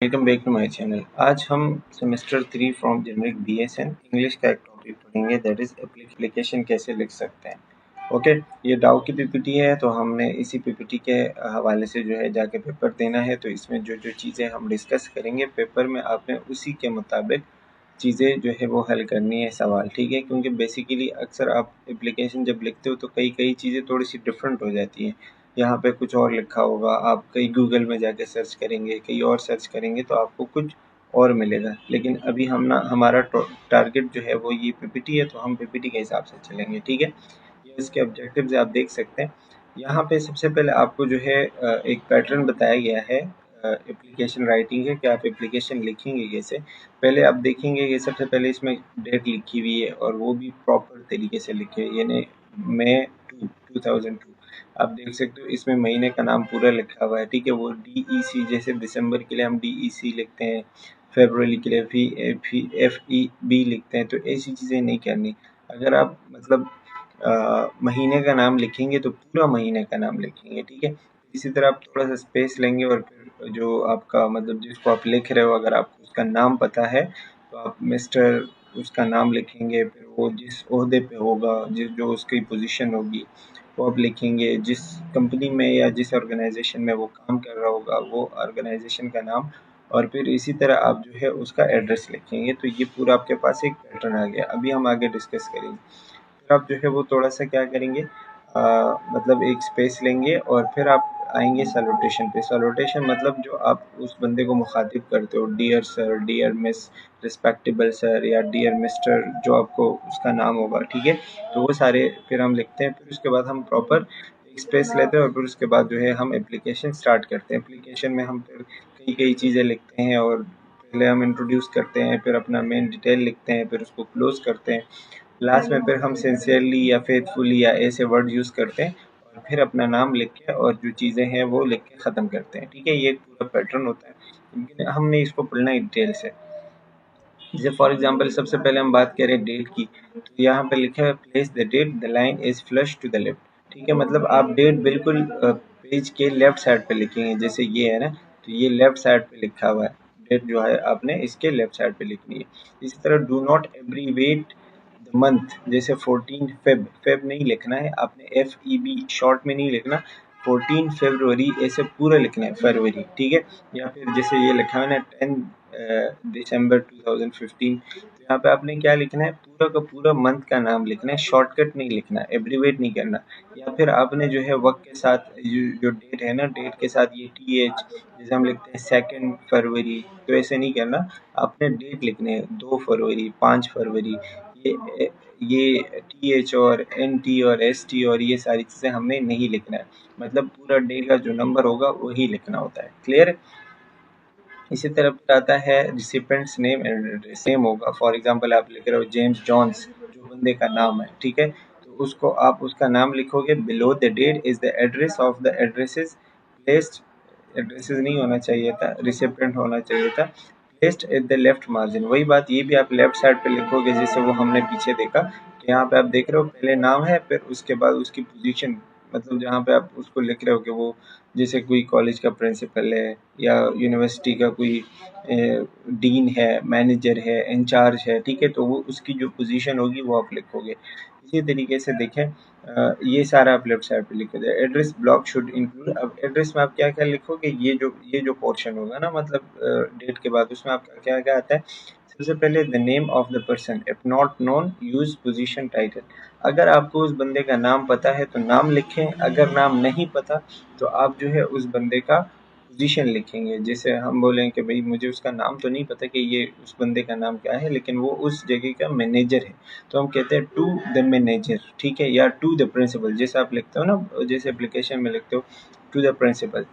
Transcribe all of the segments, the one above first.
Welcome back to my channel. आज हम semester 3 from generic BSN English का एक टॉपिक पढ़ेंगे, दैट इज एप्लीकेशन कैसे लिख सकते हैं। ओके, ये डाउ की पीपीटी है, तो हमने इसी पीपीटी के हवाले से जो है जाके पेपर देना है। तो इसमें जो जो चीज़ें हम डिस्कस करेंगे पेपर में, आपने उसी के मुताबिक चीज़ें जो है वो हल करनी है, सवाल, ठीक है। क्योंकि बेसिकली अक्सर आप एप्लीकेशन जब लिखते हो तो कई कई चीज़ें थोड़ी सी डिफरेंट हो जाती हैं। यहाँ पे कुछ और लिखा होगा, आप कहीं गूगल में जाके सर्च करेंगे, कहीं और सर्च करेंगे तो आपको कुछ और मिलेगा। लेकिन अभी हमारा टारगेट जो है वो ये पीपीटी है, तो हम पीपीटी के हिसाब से चलेंगे, ठीक है। ये इसके ऑब्जेक्टिव्स आप देख सकते हैं। यहाँ पे सबसे पहले आपको जो है एक पैटर्न बताया गया है एप्लीकेशन राइटिंग है कि आप एप्लीकेशन लिखेंगे कैसे। पहले आप देखेंगे कि सबसे पहले इसमें डेट लिखी हुई है और वो भी प्रॉपर तरीके से लिखे, यानी मई 2002। आप देख सकते हो इसमें महीने का नाम पूरा लिखा हुआ है, ठीक है। वो DEC, जैसे दिसंबर के लिए हम DEC लिखते हैं, फरवरी के लिए FEB लिखते हैं, तो ऐसी चीज़ें नहीं करनी। अगर आप मतलब महीने का नाम लिखेंगे तो पूरा महीने का नाम लिखेंगे, ठीक है। इसी तरह आप थोड़ा सा स्पेस लेंगे और फिर जो आपका मतलब जिसको आप लिख रहे हो, अगर आपको उसका नाम पता है तो आप मिस्टर उसका नाम लिखेंगे। फिर वो जिस ओहदे पे होगा, जिस जो उसकी पोजीशन होगी वो आप लिखेंगे। जिस कंपनी में या जिस ऑर्गेनाइजेशन में वो काम कर रहा होगा वो ऑर्गेनाइजेशन का नाम, और फिर इसी तरह आप जो है उसका एड्रेस लिखेंगे। तो ये पूरा आपके पास एक पैटर्न आ गया। अभी हम आगे डिस्कस करेंगे। फिर आप जो है वो थोड़ा सा क्या करेंगे, मतलब एक स्पेस लेंगे और फिर आप आएंगे सैल्यूटेशन पे। सैल्यूटेशन मतलब जो आप उस बंदे को मुखातिब करते हो, dear sir, dear miss, respectable sir या डियर मिस्टर, जो आपको उसका नाम होगा, ठीक है। तो वो सारे फिर हम लिखते हैं। फिर उसके बाद हम प्रॉपर एक स्पेस लेते हैं और फिर उसके बाद जो है हम एप्लीकेशन स्टार्ट करते हैं। एप्लीकेशन में हम फिर कई कई चीज़ें लिखते हैं, और पहले हम इंट्रोड्यूस करते हैं, फिर अपना मेन डिटेल लिखते हैं, फिर उसको क्लोज करते हैं। लास्ट में फिर हम सिंसियरली या फेथफुली या ऐसे वर्ड यूज़ करते हैं, और फिर अपना नाम लिख के और जो चीज़ें हैं वो लिख के ख़त्म करते हैं, ठीक है। ये एक पूरा पैटर्न होता है, लेकिन हमने इसको पढ़ना है डिटेल से। जैसे फॉर एग्जांपल सबसे पहले हम बात करें डेट की, तो यहाँ पे लिखा है place the date, the line is flush to the left, ठीक है। मतलब आप डेट बिल्कुल पेज के लेफ्ट साइड पे लिखेंगे। जैसे ये है ना, तो ये लेफ्ट साइड पे लिखा हुआ है, डेट जो है आपने इसके लेफ्ट साइड पे लिखनी है। इसी तरह do not abbreviate the month, जैसे 14 फेब नहीं लिखना है आपने, FEB शॉर्ट में नहीं लिखना, 14 फरवरी ऐसे पूरा लिखना है, फरवरी, ठीक है। या फिर जैसे ये लिखा है ना 10 दिसंबर 2015, तो यहाँ पे आपने क्या लिखना है, पूरा का पूरा मंथ का नाम लिखना है, शॉर्टकट नहीं लिखना, एब्रीवेट नहीं करना। या फिर आपने जो है वक्त के साथ जो डेट है ना, डेट के साथ ये TH, जैसे हम लिखते हैं 2 फरवरी, तो ऐसे नहीं करना। आपने डेट लिखने हैं 2 फरवरी, 5 फरवरी, ये TH और NT और ST और ये सारी चीज़ें हमने नहीं लिखना है। मतलब पूरा डे का जो नंबर होगा वही लिखना होता है, क्लियर है। इसी तरह फिर आता है recipients name and address. Name होगा, फॉर एग्जांपल आप लिख रहे हो जेम्स जॉन्स, जो बंदे का नाम है, ठीक है। तो उसको आप उसका नाम लिखोगे। Below the date is the address of the addresses placed, addresses नहीं होना चाहिए था, रिसिपेंट होना चाहिए था, placed at the left margin. वही बात ये भी आप लेफ्ट साइड पे लिखोगे, जैसे वो हमने पीछे देखा। तो यहाँ पे आप देख रहे हो पहले नाम है, फिर उसके बाद उसकी पोजीशन, मतलब जहाँ पे आप उसको लिख रहे हो कि वो जैसे कोई कॉलेज का प्रिंसिपल है या यूनिवर्सिटी का कोई डीन है, मैनेजर है, इंचार्ज है, ठीक है। तो वो उसकी जो पोजीशन होगी वो आप लिखोगे। इसी तरीके से देखें, ये सारा आप लेफ्ट साइड पे लिखोगे। एड्रेस ब्लॉक शुड इंक्लूड, अब एड्रेस में आप क्या क्या लिखोगे, ये जो पोर्शन होगा ना, मतलब डेट के बाद उसमें आपका क्या क्या आता है। सबसे पहले the name of the person, if not known use position title. अगर आपको उस बंदे का नाम पता है तो नाम लिखें, अगर नाम नहीं पता तो आप जो है उस बंदे का पोजीशन लिखेंगे। जैसे हम बोलें कि भाई मुझे उसका नाम तो नहीं पता कि ये उस बंदे का नाम क्या है, लेकिन वो उस जगह का मैनेजर है, तो हम कहते हैं टू द मैनेजर, ठीक है। या टू द प्रिंसिपल, जैसे आप लिखते हो ना, जैसे एप्लीकेशन में लिखते हो टू द प्रिंसिपल,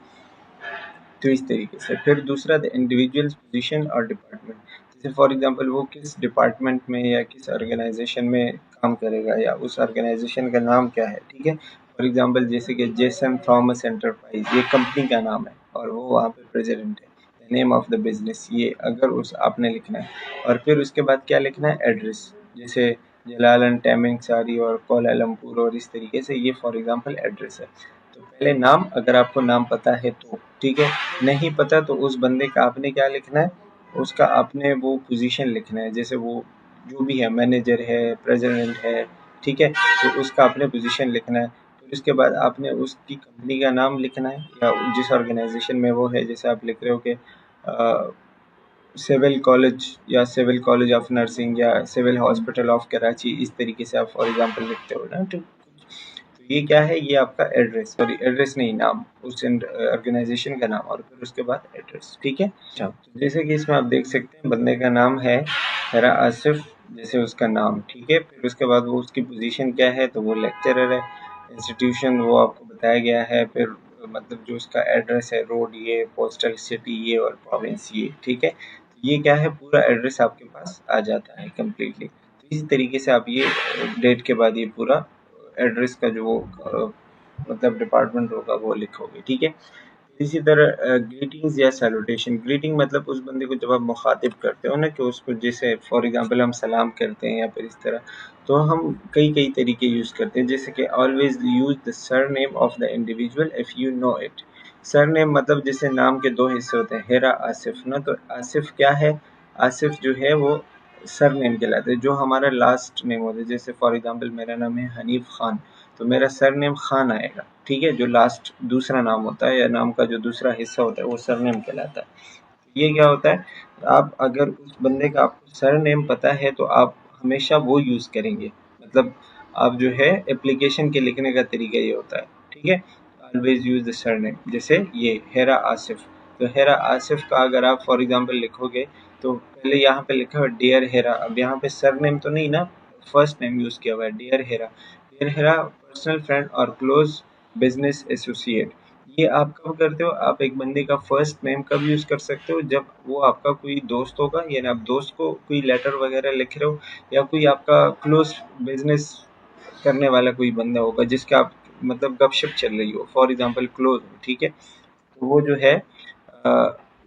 तो इस तरीके से। फिर दूसरा द इंडिविजुअल्स पोजीशन और डिपार्टमेंट, जैसे फॉर एग्जांपल वो किस डिपार्टमेंट में या किस ऑर्गेनाइजेशन में काम करेगा या उस ऑर्गेनाइजेशन का नाम क्या है, ठीक है। फॉर एग्जांपल जैसे कि जेसन थॉमस एंटरप्राइज, ये कंपनी का नाम है और वो वहाँ पे प्रेसिडेंट है। The name of the business, ये अगर उस आपने लिखना है। और फिर उसके बाद क्या लिखना है, एड्रेस, जैसे जलालन, टैमिंग सारी और कोलालमपुर और इस तरीके से, ये फॉर एग्जांपल एड्रेस है। तो पहले नाम, अगर आपको नाम पता है तो ठीक है, नहीं पता तो उस बंदे का आपने क्या लिखना है, उसका आपने वो पोजीशन लिखना है, जैसे वो जो भी है, मैनेजर है, प्रेसिडेंट है, ठीक है, तो उसका आपने पोजीशन लिखना है। फिर उसके बाद आपने उसकी कंपनी का नाम लिखना है या जिस ऑर्गेनाइजेशन में वो है, जैसे आप लिख रहे हो कि सिविल कॉलेज या सिविल कॉलेज ऑफ नर्सिंग या सिविल हॉस्पिटल ऑफ कराची, इस तरीके से आप फॉर एग्जांपल लिखते हो ना, तो ये क्या है, ये आपका एड्रेस, सॉरी एड्रेस नहीं, नाम, उस ऑर्गेनाइजेशन का नाम और फिर उसके बाद एड्रेस, ठीक है। अच्छा, तो जैसे कि इसमें आप देख सकते हैं बंदे का नाम है हेरा आसिफ, जैसे उसका नाम, ठीक है। फिर उसके बाद वो उसकी पोजीशन क्या है, तो वो लेक्चरर है। इंस्टीट्यूशन वो आपको बताया गया है। फिर मतलब जो उसका एड्रेस है, रोड ये, पोस्टल सिटी ये और प्रोविंस ये, ठीक है। तो ये क्या है, पूरा एड्रेस आपके पास आ जाता है कम्प्लीटली। तो इसी तरीके से आप ये डेट के बाद ये पूरा एड्रेस का जो मतलब डिपार्टमेंट होगा वो लिखोगे, ठीक है। इसी तरह ग्रीटिंग्स या सैल्यूटेशन, ग्रीटिंग मतलब उस बंदे को जब आप मुखातिब करते हो ना, कि उसको जैसे फॉर एग्जांपल हम सलाम करते हैं या फिर इस तरह, तो हम कई कई तरीके यूज़ करते हैं, जैसे कि always use the sir name of the individual if you know it. Sir name मतलब जैसे नाम के दो हिस्से होते हैं, हेरा आसिफ ना, तो आसिफ क्या है, आसिफ जो है वो सर नेम कहलाता है, जो हमारा लास्ट नेम होता है। जैसे फॉर एग्जांपल मेरा नाम है हनीफ खान, तो मेरा सरनेम खान आएगा, ठीक है, जो लास्ट दूसरा नाम होता है या नाम का जो दूसरा हिस्सा होता है वो सरनेम कहलाता है। ये क्या होता है, आप अगर उस बंदे का आपको सरनेम पता है तो आप हमेशा वो यूज़ करेंगे, मतलब आप जो है एप्लीकेशन के लिखने का तरीका ये होता है, ठीक है। ऑलवेज यूज द सरनेम, जैसे ये हेरा आसिफ, तो हेरा आसिफ का अगर आप फॉर एग्जांपल लिखोगे तो पहले यहाँ पे लिखा हुआ डियर हेरा, अब यहाँ पे सरनेम तो नहीं ना, फर्स्ट नेम यूज़ किया हुआ है dear Hira. Dear Hira personal friend और क्लोज बिजनेस एसोसिएट, ये आप कब करते हो, आप एक बंदे का फर्स्ट नेम कब यूज़ कर सकते हो, जब वो आपका कोई दोस्त होगा, यानी आप दोस्त को कोई लेटर वगैरह लिख रहे हो, या कोई आपका क्लोज बिजनेस करने वाला कोई बंदा होगा जिसका आप मतलब गपशप चल रही हो, फॉर एग्जांपल क्लोज, ठीक है। तो वो जो है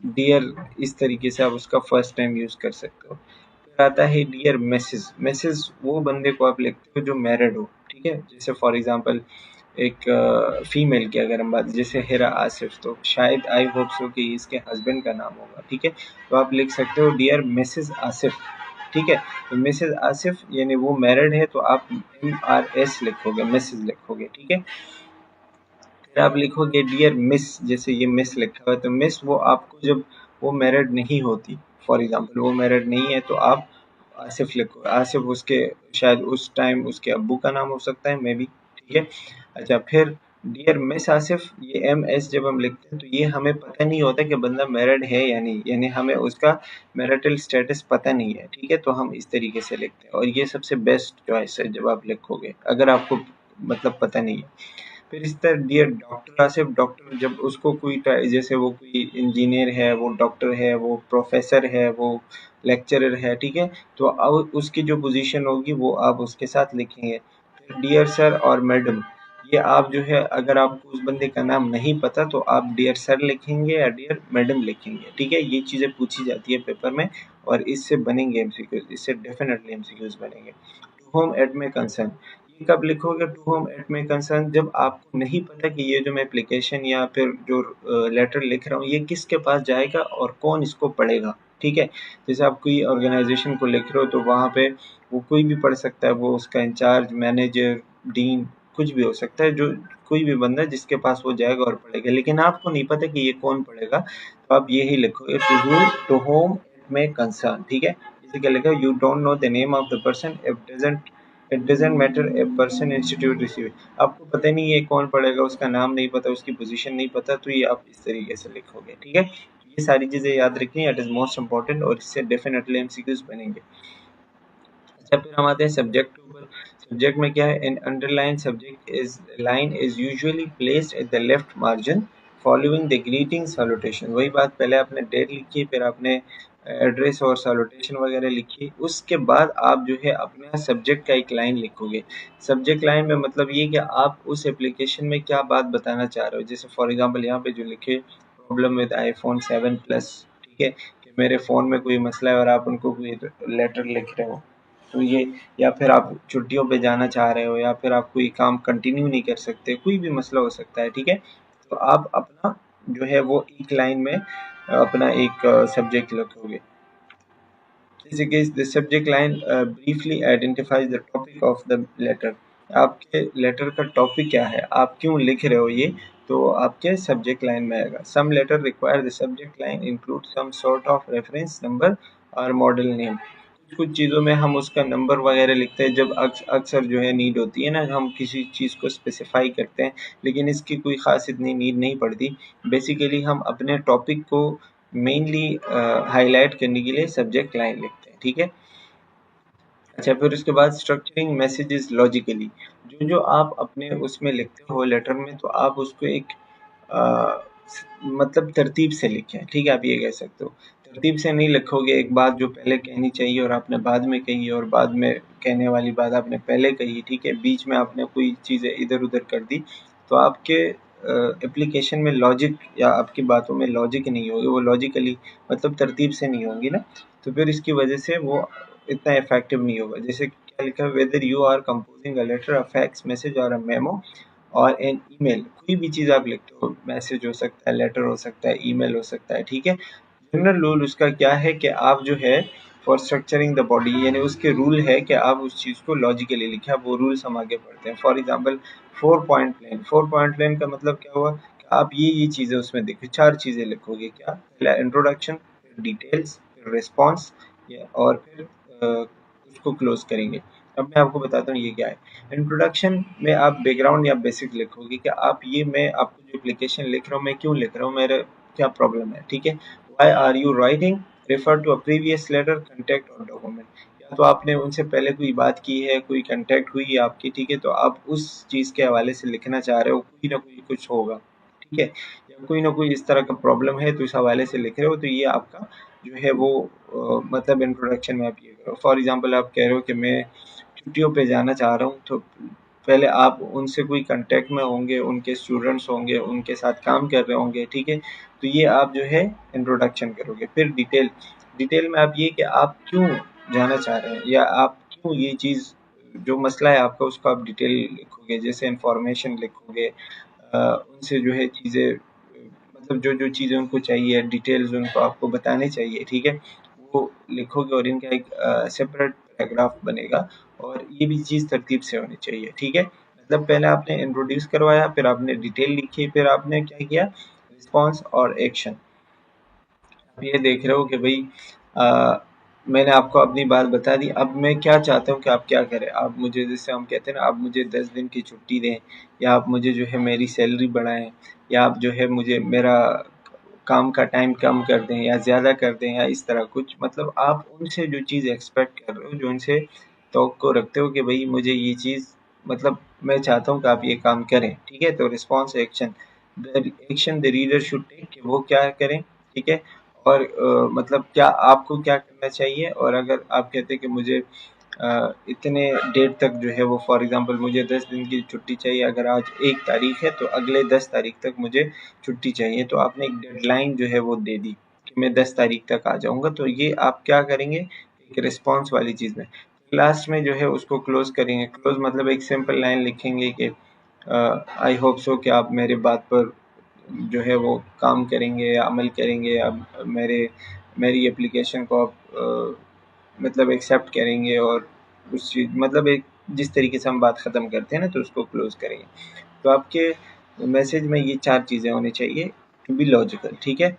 डियर, इस तरीके से आप उसका फर्स्ट नेम यूज़ कर सकते हो। फिर आता है डियर मैसेज, मैसेज वो बंदे को आप लिखते हो जो मैरिड हो, ठीक है। जैसे फॉर एग्जांपल एक फीमेल की अगर हम बात, जैसे हेरा आसिफ, तो शायद आई होप सो कि इसके हस्बैंड का नाम होगा, ठीक है। तो आप लिख सकते हो डियर मिसेस आसिफ, ठीक है। तो मिसेस आसिफ यानी वो मैरिड है, तो आप MRS लिखोगे, मिसेस लिखोगे, ठीक है। फिर आप लिखोगे डियर मिस, जैसे ये मिस लिखा हुआ है, तो मिस वो आपको जब वो मैरिड नहीं होती, फॉर एग्जांपल वो मैरिड नहीं है, तो आप आसिफ लिखो, आसिफ उसके शायद उस टाइम उसके अब्बू का नाम हो सकता है, मे बी, ठीक है। अच्छा, फिर डियर मिस आसिफ, ये MS जब हम लिखते हैं तो ये हमें पता नहीं होता कि बंदा मैरिड है या नहीं, यानी हमें उसका मैरिटल स्टेटस पता नहीं है, ठीक है। तो हम इस तरीके से लिखते हैं और ये सबसे बेस्ट चॉइस है जब आप लिखोगे, अगर आपको मतलब पता नहीं है। फिर इस तरह डियर डॉक्टर आसिफ, डॉक्टर जब उसको कोई जैसे वो कोई इंजीनियर है, वो डॉक्टर है, वो प्रोफेसर है, वो लेक्चरर है, ठीक है। तो अब उसकी जो पोजीशन होगी वो आप उसके साथ लिखेंगे। फिर डियर सर और मैडम, ये आप जो है अगर आपको उस बंदे का नाम नहीं पता तो आप डियर सर लिखेंगे या डियर मैडम लिखेंगे, ठीक है। ये चीज़ें पूछी जाती है पेपर में और इससे बनेंगे एमसीक्यूज, इससे डेफिनेटली एमसीक्यूज बनेंगे। टू होम एट में कंसर्न, ये कब लिखोगे टू होम एट में कंसर्न, जब आपको नहीं पता कि ये जो मैं एप्लीकेशन या फिर जो लेटर लिख रहा हूँ ये किसके पास जाएगा और कौन इसको पढ़ेगा, ठीक है। जैसे आप कोई ऑर्गेनाइजेशन को लिख रहे हो तो वहाँ पे वो कोई भी पढ़ सकता है, वो उसका इंचार्ज, मैनेजर, डीन, कुछ भी हो सकता है, जो कोई भी बंदा जिसके पास वो जाएगा और पढ़ेगा, लेकिन आपको नहीं पता कि ये कौन पढ़ेगा, तो आप यही लिखोगे टू होम इट में कंसर्न, ठीक है। जैसे क्या लिखा, you don't know the name of the person it doesn't matter a person institute receive, आपको पता नहीं है कौन पढ़ेगा, उसका नाम नहीं पता, उसकी पोजीशन नहीं पता, तो ये आप इस तरीके से लिखोगे, ठीक है। ये सारी चीज़ें याद रखनी, इट इज़ मोस्ट इंपॉर्टेंट और इससे डेफिनेटली एमसीक्यूज बनेंगे। अच्छा, फिर हम आते हैं सब्जेक्ट के ऊपर। सब्जेक्ट में क्या है, an underline subject is line is usually placed at the left margin following the greeting salutation, वही बात, पहले आपने डेट लिखी, फिर आपने एड्रेस और सैल्यूटेशन वगैरह लिखी, उसके बाद आप जो है अपना सब्जेक्ट का एक लाइन लिखोगे। सब्जेक्ट लाइन में मतलब ये कि आप उस एप्लीकेशन में क्या बात बताना चाह रहे हो, जैसे फॉर एग्जांपल यहाँ पे जो लिखे प्रॉब्लम विद iPhone 7 Plus, ठीक है, कि मेरे फ़ोन में कोई मसला है और आप उनको कोई लेटर लिख रहे हो, तो ये, या फिर आप छुट्टियों पे जाना चाह रहे हो, या फिर आप कोई काम कंटिन्यू नहीं कर सकते, कोई भी मसला हो सकता है, ठीक है। तो आप अपना जो है वो एक लाइन में अपना एक सब्जेक्ट लिखोगे। जैसे कि the subject line briefly identifies the topic of the letter. आपके लेटर का टॉपिक क्या है, आप क्यों लिख रहे हो ये, तो आपके सब्जेक्ट लाइन में आएगा। Some letter require the subject line include some sort of reference number और मॉडल नेम। कुछ चीज़ों में हम उसका नंबर वगैरह लिखते हैं जब अक्सर जो है नीड होती है ना, हम किसी चीज़ को स्पेसिफाई करते हैं, लेकिन इसकी कोई ख़ास इतनी नीड नहीं पड़ती। बेसिकली हम अपने टॉपिक को मेनली हाईलाइट करने के लिए सब्जेक्ट लाइन लिखते हैं, ठीक है। अच्छा, फिर उसके बाद स्ट्रक्चरिंग मैसेजेस लॉजिकली। जो आप अपने उसमें लिखते हो लेटर में, तो आप उसको एक मतलब तरतीब से लिखें, ठीक है। आप ये कह सकते हो, तरतीब से नहीं लिखोगे एक बात जो पहले कहनी चाहिए और आपने बाद में कही, और बाद में कहने वाली बात आपने पहले कही, ठीक है। बीच में आपने कोई चीज़ें इधर उधर कर दी, तो आपके एप्लीकेशन में लॉजिक या आपकी बातों में लॉजिक नहीं होगी, वो लॉजिकली मतलब तरतीब से नहीं होंगी ना, तो फिर इसकी वजह से वो इतना इफेक्टिव नहीं होगा। जैसे क्या लिखा है, whether you are composing a letter, a fax message और अ मेमो और एन ईमेल। कोई भी चीज़ आप लिखते हो, मैसेज हो सकता है, लेटर हो सकता है, ईमेल हो सकता है, ठीक है। जनरल रूल उसका क्या है कि आप जो है फॉर स्ट्रक्चरिंग द बॉडी, यानी उसके रूल है कि आप उस चीज़ को लॉजिकली लिखें। अब वो रूल्स हम आगे पढ़ते हैं। For example 4 point plan. 4 point plan का मतलब क्या हुआ कि आप ये चीज़ें उसमें देखिए, 4 चीज़ें लिखोगे। क्या? पहला इंट्रोडक्शन, फिर डिटेल्स, फिर रिस्पॉन्स, और फिर उसको क्लोज करेंगे। अब मैं आपको बताता हूँ ये क्या है। इंट्रोडक्शन में आप बैकग्राउंड या बेसिक लिखोगे कि आप ये, मैं आपको जो एप्लीकेशन लिख रहा हूँ, मैं क्यों लिख रहा हूँ, मेरा क्या प्रॉब्लम है, ठीक है। Why are you writing, refer to a previous letter, contact और डॉक्यूमेंट। या तो आपने उनसे पहले कोई बात की है, कोई कंटेक्ट हुई है आपकी, ठीक है, तो आप उस चीज़ के हवाले से लिखना चाह रहे हो, कोई ना कोई कुछ होगा, ठीक है, या कोई ना कोई इस तरह का प्रॉब्लम है तो इस हवाले से लिख रहे हो, तो ये आपका जो है वो मतलब इंट्रोडक्शन में आप ये करो। फॉर एग्जांपल आप कह रहे हो कि मैं छुट्टियों पे जाना चाह रहा हूँ, तो पहले आप उनसे कोई कांटेक्ट में होंगे, उनके स्टूडेंट्स होंगे, उनके साथ काम कर रहे होंगे, ठीक है, तो ये आप जो है इंट्रोडक्शन करोगे। फिर डिटेल, डिटेल में आप ये कि आप क्यों जाना चाह रहे हैं, या आप क्यों ये चीज़, जो मसला है आपका उसको आप डिटेल लिखोगे, जैसे इंफॉर्मेशन लिखोगे, उनसे जो है चीज़ें, मतलब जो चीज़ें उनको चाहिए, डिटेल्स उनको आपको बताने चाहिए, ठीक है, वो लिखोगे, और इनका एक सेपरेट पैराग्राफ बनेगा, और ये भी चीज़ तरतीब से होनी चाहिए, ठीक है। मतलब पहले आपने इंट्रोड्यूस करवाया, फिर आपने डिटेल लिखी, फिर आपने क्या किया, रिस्पॉन्स और एक्शन। आप ये देख रहे हो कि भाई मैंने आपको अपनी बात बता दी, अब मैं क्या चाहता हूँ कि आप क्या करें। आप मुझे, जैसे हम कहते हैं ना, आप मुझे 10 दिन की छुट्टी दें, या आप मुझे जो है मेरी सैलरी बढ़ाएं, या आप जो है मुझे मेरा काम का टाइम कम कर दें या ज़्यादा कर दें, या इस तरह कुछ। मतलब आप उनसे जो चीज़ एक्सपेक्ट कर रहे हो, जो उनसे तवक्को रखते हो कि भाई मुझे ये चीज़, मतलब मैं चाहता हूँ कि आप ये काम करें, ठीक है। तो response action, the action the reader should take, कि वो क्या करें, ठीक है। और मतलब क्या आपको क्या करना चाहिए, और अगर आप कहते हैं कि मुझे इतने डेट तक जो है वो, फॉर एग्जांपल मुझे 10 दिन की छुट्टी चाहिए, अगर आज 1 तारीख है तो अगले 10 तारीख तक मुझे छुट्टी चाहिए, तो आपने एक डेडलाइन जो है वो दे दी कि मैं 10 तारीख तक आ जाऊँगा, तो ये आप क्या करेंगे, एक रिस्पॉन्स वाली चीज़ में। लास्ट में जो है उसको क्लोज करेंगे। क्लोज मतलब एक सिंपल लाइन लिखेंगे कि आई होप सो कि आप मेरे बात पर जो है वो काम करेंगे या अमल करेंगे, अब मेरी एप्लीकेशन को आप मतलब एक्सेप्ट करेंगे, और उस चीज़, मतलब एक जिस तरीके से हम बात ख़त्म करते हैं ना, तो उसको क्लोज करेंगे। तो आपके मैसेज में ये 4 चीज़ें होनी चाहिए टू बी लॉजिकल, ठीक है।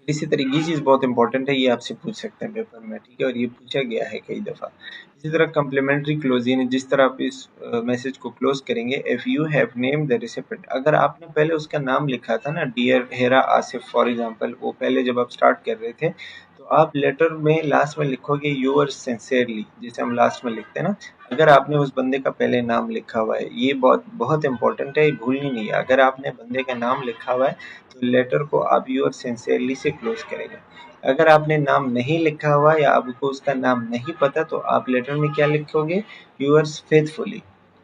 इसी तरह ये चीज़ बहुत इंपॉर्टेंट है, ये आपसे पूछ सकते हैं पेपर में, ठीक है, और ये पूछा गया है कई दफ़ा। इसी तरह कम्प्लीमेंट्री क्लोजिंग, जिस तरह आप इस मैसेज को क्लोज करेंगे, if you have name the recipient, अगर आपने पहले उसका नाम लिखा था ना, dear Hira Asif for example, वो पहले जब आप स्टार्ट कर रहे थे, तो आप लेटर में लास्ट में लिखोगे यूअर्स सिंसियरली, जैसे हम लास्ट में लिखते हैं ना। अगर आपने उस बंदे का पहले नाम लिखा हुआ है, ये बहुत बहुत इंपॉर्टेंट है, ये भूलनी नहीं है। अगर आपने बंदे का नाम लिखा हुआ है, तो लेटर को आप यूअर्स सिंसियरली से क्लोज करेंगे। अगर आपने नाम नहीं लिखा हुआ या आपको उसका नाम नहीं पता, तो आप लेटर में क्या लिखोगे, यूअर्स फेथफुली,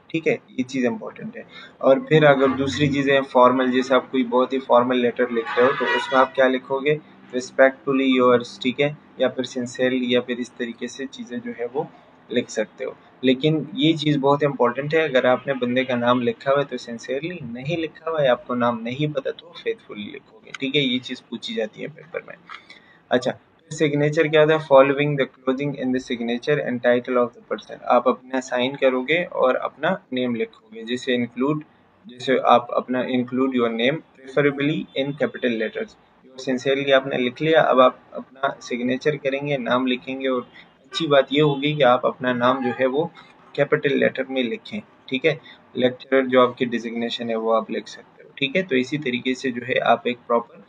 ठीक है, ये चीज़ इंपॉर्टेंट है। और फिर अगर दूसरी चीज़ें फॉर्मल, जैसे आप कोई बहुत ही फॉर्मल लेटर लिख रहे हो, तो उसमें आप क्या लिखोगे, रिस्पेक्टफुली योर्स, ठीक है, या फिर सिंसियरली, या फिर इस तरीके से चीज़ें जो है वो लिख सकते हो। लेकिन ये चीज़ बहुत इंपॉर्टेंट है, अगर आपने बंदे का नाम लिखा हुआ है तो सिंसियरली, नहीं लिखा हुआ है, आपको नाम नहीं पता तो फेथफुली लिखोगे, ठीक है, ये चीज़ पूछी जाती है पेपर में। अच्छा, फिर सिग्नेचर क्या होता है? Following the closing in the signature and title of the person. आप अपना साइन करोगे और अपना नेम लिखोगे, जैसे आप अपना include your name preferably in capital letters. Sincerely आपने लिख लिया, अब आप अपना सिग्नेचर करेंगे, नाम लिखेंगे, और अच्छी बात ये होगी कि आप अपना नाम जो है वो कैपिटल लेटर में लिखें, ठीक है। लेक्चरर जो आपकी डिजिग्नेशन है वो आप लिख सकते हो, ठीक है। तो इसी तरीके से जो है आप एक प्रॉपर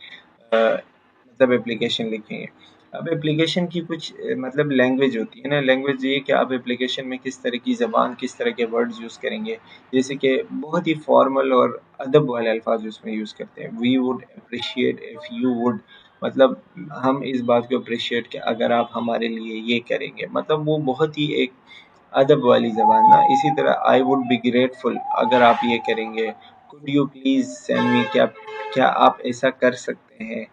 मतलब एप्लीकेशन लिखेंगे। अब एप्लीकेशन की कुछ मतलब लैंग्वेज होती है ना, लैंग्वेज ये कि आप एप्लीकेशन में किस तरह की ज़बान, किस तरह के वर्ड्स यूज़ करेंगे। जैसे कि बहुत ही फॉर्मल और अदब वाले अल्फाज उसमें यूज़ करते हैं। We would appreciate if you would, मतलब हम इस बात को अप्रिशिएट कि अगर आप हमारे लिए ये करेंगे, मतलब वो बहुत ही एक अदब वाली ज़बान ना। इसी तरह आई वुड बी ग्रेटफुल, अगर आप ये करेंगे। Could you please send me, क्या क्या आप ऐसा कर सकते हैं,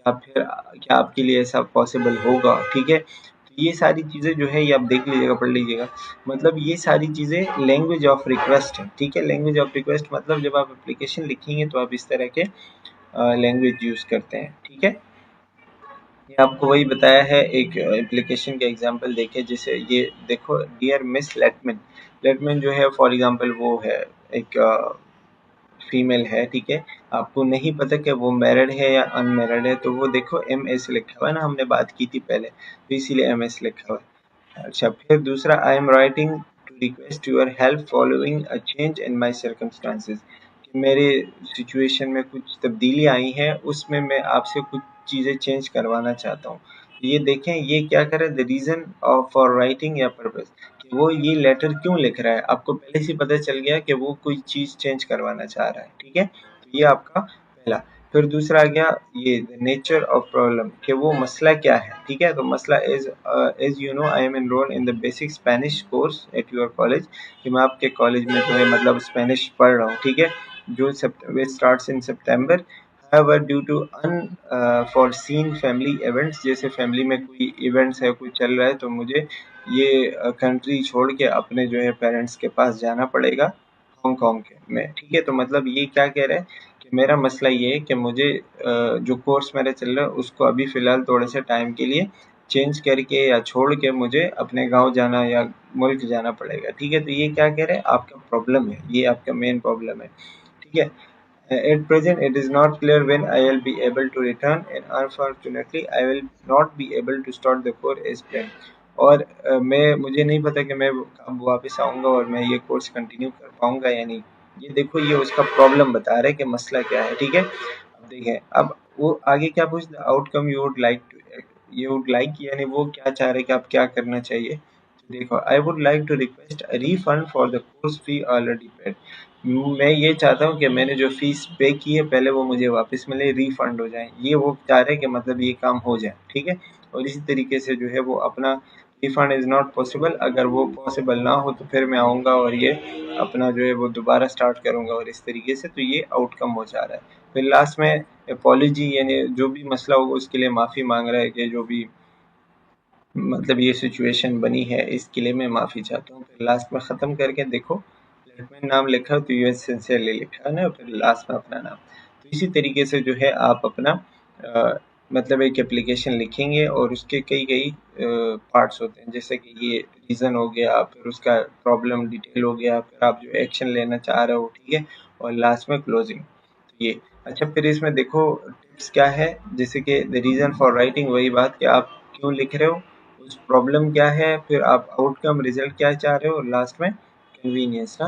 क्या आपके लिए ऐसा पॉसिबल होगा, ठीक है। तो ये सारी चीज़ें जो है ये आप देख लीजिएगा, पढ़ लीजिएगा। मतलब ये सारी चीज़ें लैंग्वेज ऑफ रिक्वेस्ट है, ठीक है। लैंग्वेज ऑफ रिक्वेस्ट मतलब जब आप एप्लीकेशन लिखेंगे तो आप इस तरह के लैंग्वेज यूज़ करते हैं, ठीक है। ये आपको वही बताया है, एक एप्लीकेशन का एग्जांपल देखें, जैसे ये देखो, डियर मिस लेटमिन। लेटमिन जो है फॉर एग्जांपल वो है एक फीमेल है, ठीक है। आपको नहीं पता कि वो मैरिड है या अनमैरिड है, तो वो देखो MS लिखा हुआ है ना, हमने बात की थी पहले, तो इसीलिए MS लिखा हुआ है। अच्छा, फिर दूसरा, I am writing to request your help following a change in my circumstances. मेरे सिचुएशन में कुछ तब्दीली आई है, उसमें मैं आपसे कुछ चीज़ें चेंज करवाना चाहता हूँ। ये देखें, ये क्या करे, द रीज़न फॉर राइटिंग या पर्पस, कि वो ये लेटर क्यों लिख रहा है। आपको पहले से पता चल गया कि वो कोई चीज़ चेंज करवाना चाह रहा है, ठीक है। तो ये आपका पहला। फिर दूसरा आ गया ये द नेचर ऑफ प्रॉब्लम, कि वो मसला क्या है, ठीक है। तो मसला as you know I am enrolled in the basic Spanish course at your college, कि मैं आपके कॉलेज में जो है मतलब स्पेनिश पढ़ रहा हूँ, ठीक है, जो starts in September. However, due to unforeseen family events, जैसे फैमिली में कोई इवेंट्स है, कोई चल रहा है, तो मुझे ये कंट्री छोड़ के अपने जो है पेरेंट्स के पास जाना पड़ेगा, हांगकांग के में, ठीक है। तो मतलब ये क्या कह रहा है कि मेरा मसला ये है कि मुझे जो कोर्स मेरा चल रहा है उसको अभी फ़िलहाल थोड़े से टाइम के लिए चेंज करके या छोड़ के मुझे अपने गांव जाना या मुल्क जाना पड़ेगा, ठीक है। तो ये क्या कह रहे हैं, आपका प्रॉब्लम है, ये आपका मेन प्रॉब्लम है, ठीक है। At present, it is not clear when I will be able to return, and unfortunately, I will not be able to start the course as planned. और मुझे नहीं पता कि मैं कब वापस आऊँगा और मैं ये कोर्स कंटिन्यू कर पाऊँगा या नहीं। ये देखो, ये उसका प्रॉब्लम बता रहा है कि मसला क्या है, ठीक है। अब देखें, अब वो आगे क्या पूछ, the outcome you would like to, you would like यानी वो क्या चाह रहे हैं कि आप क्या करना चाहिए। तो देखो, I would like to request a refund for the course fee already paid. मैं ये चाहता हूँ कि मैंने जो फ़ीस पे की है पहले वो मुझे वापस मिले, रिफ़ंड हो जाए। ये वो चाह रहे हैं कि मतलब ये काम हो जाए, ठीक है। और इसी तरीके से जो है वो अपना रिफ़ंड इज़ नॉट पॉसिबल, अगर वो पॉसिबल ना हो तो फिर मैं आऊँगा और ये अपना जो है वो दोबारा स्टार्ट करूँगा, और इस तरीके से तो ये आउटकम हो जा रहा है। फिर लास्ट में अपॉलजी, यानी जो भी मसला होगा उसके लिए माफ़ी माँग रहा है कि जो भी मतलब ये सिचुएशन बनी है इसके लिए मैं माफ़ी चाहता हूँ। फिर लास्ट में ख़त्म करके देखो, लेटमैन नाम लिखा हो तो यूएस सिंसियरली लिखा है ना, फिर लास्ट में अपना नाम। तो इसी तरीके से जो है आप अपना मतलब एक एप्लीकेशन लिखेंगे, और उसके कई कई पार्ट्स होते हैं, जैसे कि ये रीज़न हो गया, फिर उसका प्रॉब्लम डिटेल हो गया, फिर आप जो एक्शन लेना चाह रहे हो, ठीक है, और लास्ट में क्लोजिंग। तो ये अच्छा, फिर इसमें देखो टिप्स क्या है, जैसे कि द रीज़न फॉर राइटिंग, वही बात कि आप क्यों लिख रहे हो, उस प्रॉब्लम क्या है, फिर आप आउटकम रिजल्ट क्या चाह रहे हो, और लास्ट में कन्वीनियंस ना।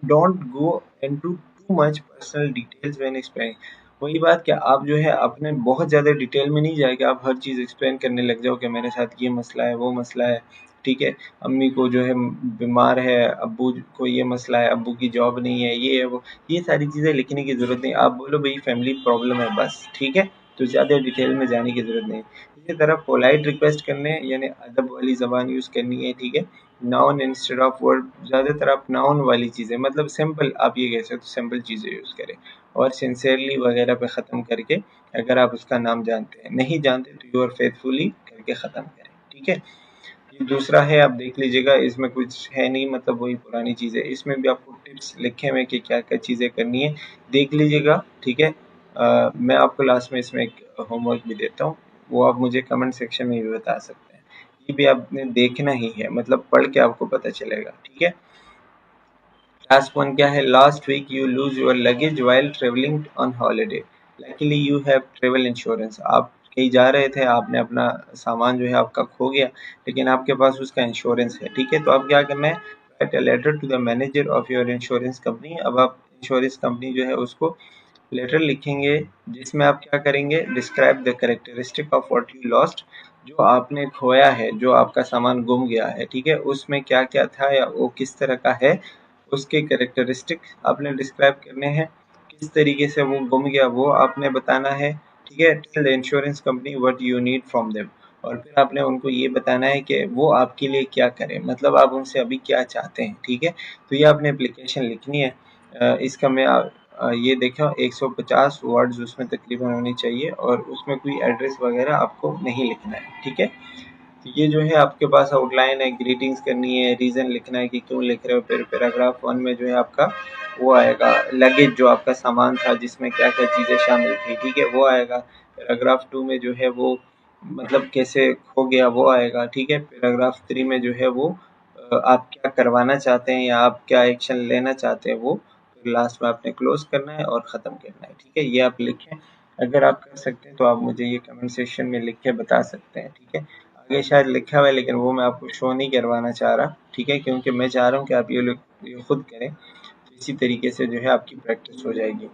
Don't go into too much personal details when explaining. वही बात कि आप जो है अपने बहुत ज़्यादा डिटेल में नहीं जाएगा, आप हर चीज़ एक्सप्लेन करने लग जाओ कि मेरे साथ ये मसला है, वो मसला है, ठीक है। अम्मी को जो है बीमार है, अब्बू को ये मसला है, अब्बू की जॉब नहीं है, ये है वो, ये सारी चीज़ें लिखने की ज़रूरत नहीं। आप बोलो भाई फैमिली प्रॉब्लम है बस, ठीक है। तो ज़्यादा डिटेल में जाने की ज़रूरत नहीं। इसी तरह पोलाइट रिक्वेस्ट करने यानी अदब वाली ज़बान यूज़ करनी है, ठीक है। नाउन इंस्टेड ऑफ वर्ड, ज़्यादातर आप नाउन वाली चीज़ें, मतलब सिंपल, आप ये कह सकते हो सिंपल चीज़ें यूज़ करें। और सिंसियरली वगैरह पे ख़त्म करके, अगर आप उसका नाम जानते हैं, नहीं जानते तो योर फेथफुली करके ख़त्म करें, ठीक है। ये दूसरा है, आप देख लीजिएगा, इसमें कुछ है नहीं, मतलब वही पुरानी चीज़ें, इसमें भी आपको टिप्स लिखे हुए कि क्या क्या चीज़ें करनी है, देख लीजिएगा, ठीक है। मैं आपको लास्ट में इसमें एक होमवर्क भी देता हूँ, वो आप मुझे कमेंट सेक्शन में भी बता सकते हैं। ये भी आपने देखना ही है, मतलब पढ़ के आपको पता चलेगा, ठीक है। लास्ट वन क्या है, last week you lose your luggage while travelling on holiday, luckily you have travel insurance. आप कहीं जा रहे थे, आपने अपना सामान जो है आपका खो गया, लेकिन आपके पास उसका इंश्योरेंस है, ठीक है। तो अब क्या करना है, write a letter to the manager of your insurance company. अब आप इंश्योरेंस कंपनी जो है उसको लेटर लिखेंगे, जिसमें आप क्या करेंगे, describe the characteristic of what you lost, जो आपने खोया है, जो आपका सामान गुम गया है, ठीक है, उसमें क्या क्या था या वो किस तरह का है, उसके कैरेक्टरिस्टिक आपने डिस्क्राइब करने हैं, किस तरीके से वो गुम गया वो आपने बताना है, ठीक है। Tell the insurance company what you need from them, और फिर आपने उनको ये बताना है कि वो आपके लिए क्या करें, मतलब आप उनसे अभी क्या चाहते हैं, ठीक है। तो ये आपने एप्लीकेशन लिखनी है। इसका मैं ये देखा 150 वर्ड्स उसमें तकरीबन होनी चाहिए, और उसमें कोई एड्रेस वगैरह आपको नहीं लिखना है, ठीक है। तो ये जो है आपके पास आउटलाइन है, ग्रीटिंग्स करनी है, रीज़न लिखना है कि क्यों लिख रहे हो, फिर पैराग्राफ 1 में जो है आपका वो आएगा, लगेज जो आपका सामान था जिसमें क्या-क्या चीज़ें शामिल थी, ठीक है, वो आएगा। पैराग्राफ 2 में जो है वो मतलब कैसे खो गया वो आएगा, ठीक है। पैराग्राफ 3 में जो है वो आप क्या करवाना चाहते हैं या आप क्या एक्शन लेना चाहते हैं वो, फिर लास्ट में आपने क्लोज़ करना है और ख़त्म करना है, ठीक है। ये आप लिखें, अगर आप कर सकते हैं तो आप मुझे ये कमेंट सेक्शन में लिख के बता सकते हैं, ठीक है। आगे शायद लिखा हुआ है लेकिन वो मैं आपको शो नहीं करवाना चाह रहा, ठीक है, क्योंकि मैं चाह रहा हूँ कि आप ये खुद करें, तो इसी तरीके से जो है आपकी प्रैक्टिस हो जाएगी।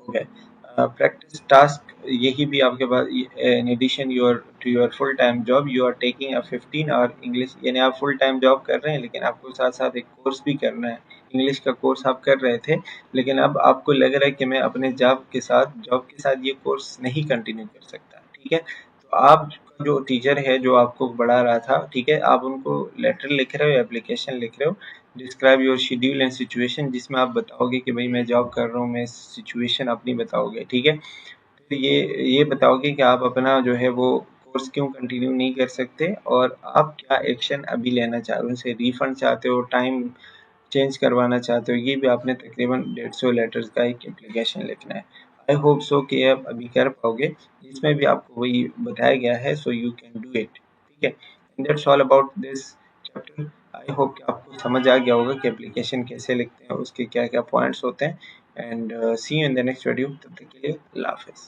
ओके, प्रैक्टिस टास्क यही भी आपके पास, in addition your full time job you are taking a 15 hour English, यानी आप फुल टाइम जॉब कर रहे हैं लेकिन आपको साथ साथ एक कोर्स भी करना है। इंग्लिश का कोर्स आप कर रहे थे, लेकिन अब आपको लग रहा है कि मैं अपने जॉब के साथ ये कोर्स नहीं कंटिन्यू कर सकता, ठीक है। तो आप जो टीचर है जो आपको पढ़ा रहा था, ठीक है, आप उनको लेटर लिख रहे हो, एप्लीकेशन लिख रहे हो, describe your schedule and situation, जिसमें आप बताओगे कि भाई मैं जॉब कर रहा हूँ, मैं सिचुएशन अपनी बताओगे, ठीक है। फिर ये बताओगे कि आप अपना जो है वो कोर्स क्यों कंटिन्यू नहीं कर सकते, और आप क्या एक्शन अभी लेना चाह रहे हो, उनसे रिफंड चाहते हो, टाइम चेंज करवाना चाहते हो, ये भी आपने तकरीबन 150 लेटर्स का एक एप्लीकेशन लिखना है। आई होप सो कि आप अभी कर पाओगे, इसमें भी आपको वही बताया गया है, so you can do it, ठीक है। And that's all about this chapter. I hope कि आपको समझ आ गया होगा कि एप्लीकेशन कैसे लिखते हैं, उसके क्या क्या पॉइंट्स होते हैं। And see you in the next video, तब तक के लिए अल्लाह हाफिज़।